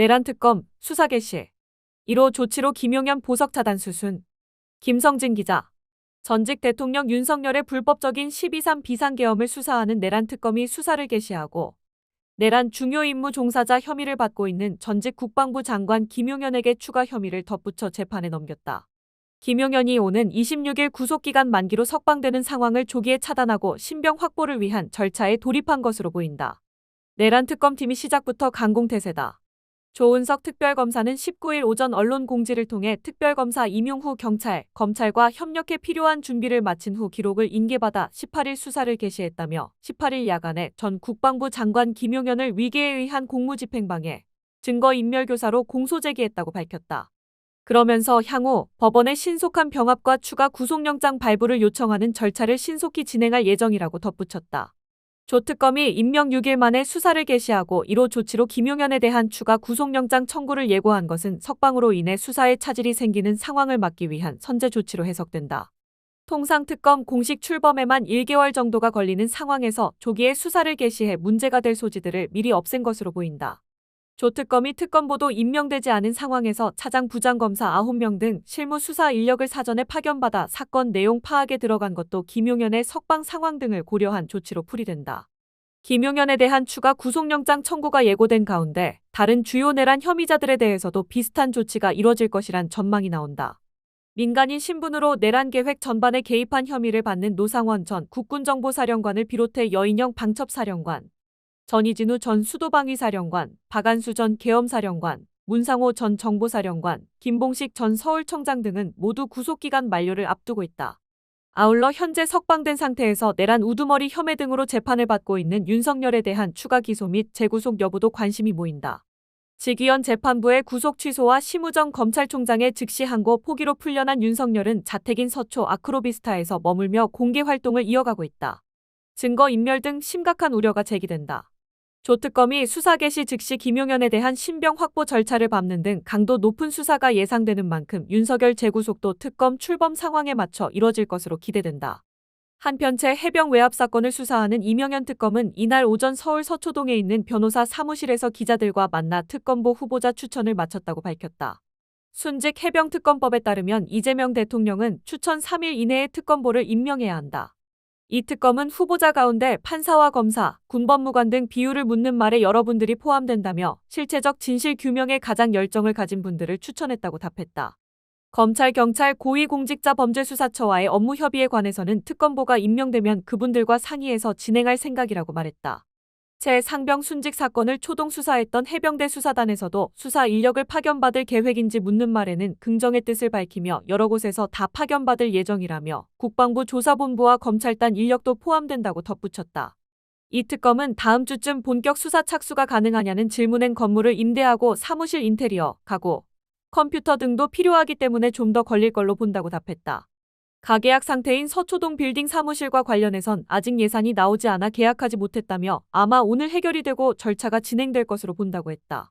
내란 특검 수사 개시. 1호 조치로 김용현 보석 차단 수순. 김성진 기자. 전직 대통령 윤석열의 불법적인 12.3 비상계엄을 수사하는 내란 특검이 수사를 개시하고 내란 중요 임무 종사자 혐의를 받고 있는 전직 국방부 장관 김용현에게 추가 혐의를 덧붙여 재판에 넘겼다. 김용현이 오는 26일 구속기간 만기로 석방되는 상황을 조기에 차단하고 신병 확보를 위한 절차에 돌입한 것으로 보인다. 내란 특검팀이 시작부터 강공태세다. 조은석 특별검사는 19일 오전 언론 공지를 통해 특별검사 임용 후 경찰, 검찰과 협력해 필요한 준비를 마친 후 기록을 인계받아 18일 수사를 개시했다며 18일 야간에 전 국방부 장관 김용현을 위계에 의한 공무집행방해, 증거인멸교사로 공소제기했다고 밝혔다. 그러면서 향후 법원의 신속한 병합과 추가 구속영장 발부를 요청하는 절차를 신속히 진행할 예정이라고 덧붙였다. 조 특검이 임명 6일 만에 수사를 개시하고 1호 조치로 김용현에 대한 추가 구속영장 청구를 예고한 것은 석방으로 인해 수사에 차질이 생기는 상황을 막기 위한 선제 조치로 해석된다. 통상 특검 공식 출범에만 1개월 정도가 걸리는 상황에서 조기에 수사를 개시해 문제가 될 소지들을 미리 없앤 것으로 보인다. 조 특검이 특검보도 임명되지 않은 상황에서 차장 부장검사 9명 등 실무 수사 인력을 사전에 파견받아 사건 내용 파악에 들어간 것도 김용현의 석방 상황 등을 고려한 조치로 풀이된다. 김용현에 대한 추가 구속영장 청구가 예고된 가운데 다른 주요 내란 혐의자들에 대해서도 비슷한 조치가 이뤄질 것이란 전망이 나온다. 민간인 신분으로 내란 계획 전반에 개입한 혐의를 받는 노상원 전 국군정보사령관을 비롯해 여인영 방첩사령관, 전이진우 전 수도방위사령관, 박안수 전 계엄사령관, 문상호 전 정보사령관, 김봉식 전 서울청장 등은 모두 구속기간 만료를 앞두고 있다. 아울러 현재 석방된 상태에서 내란 우두머리 혐의 등으로 재판을 받고 있는 윤석열에 대한 추가 기소 및 재구속 여부도 관심이 모인다. 직위원 재판부의 구속 취소와 심우정 검찰총장의 즉시 항고 포기로 풀려난 윤석열은 자택인 서초 아크로비스타에서 머물며 공개 활동을 이어가고 있다. 증거인멸 등 심각한 우려가 제기된다. 조 특검이 수사 개시 즉시 김용현에 대한 신병 확보 절차를 밟는 등 강도 높은 수사가 예상되는 만큼 윤석열 재구속도 특검 출범 상황에 맞춰 이뤄질 것으로 기대된다. 한편 채 해병 외압 사건을 수사하는 이명현 특검은 이날 오전 서울 서초동에 있는 변호사 사무실에서 기자들과 만나 특검보 후보자 추천을 마쳤다고 밝혔다. 순직 해병특검법에 따르면 이재명 대통령은 추천 3일 이내에 특검보를 임명해야 한다. 이 특검은 후보자 가운데 판사와 검사, 군법무관 등 비율을 묻는 말에 여러분들이 포함된다며 실체적 진실 규명에 가장 열정을 가진 분들을 추천했다고 답했다. 검찰, 경찰, 고위공직자범죄수사처와의 업무 협의에 관해서는 특검보가 임명되면 그분들과 상의해서 진행할 생각이라고 말했다. 채 상병 순직 사건을 초동 수사했던 해병대 수사단에서도 수사 인력을 파견받을 계획인지 묻는 말에는 긍정의 뜻을 밝히며 여러 곳에서 다 파견받을 예정이라며 국방부 조사본부와 검찰단 인력도 포함된다고 덧붙였다. 이 특검은 다음 주쯤 본격 수사 착수가 가능하냐는 질문엔 건물을 임대하고 사무실 인테리어, 가구, 컴퓨터 등도 필요하기 때문에 좀 더 걸릴 걸로 본다고 답했다. 가계약 상태인 서초동 빌딩 사무실과 관련해선 아직 예산이 나오지 않아 계약하지 못했다며 아마 오늘 해결이 되고 절차가 진행될 것으로 본다고 했다.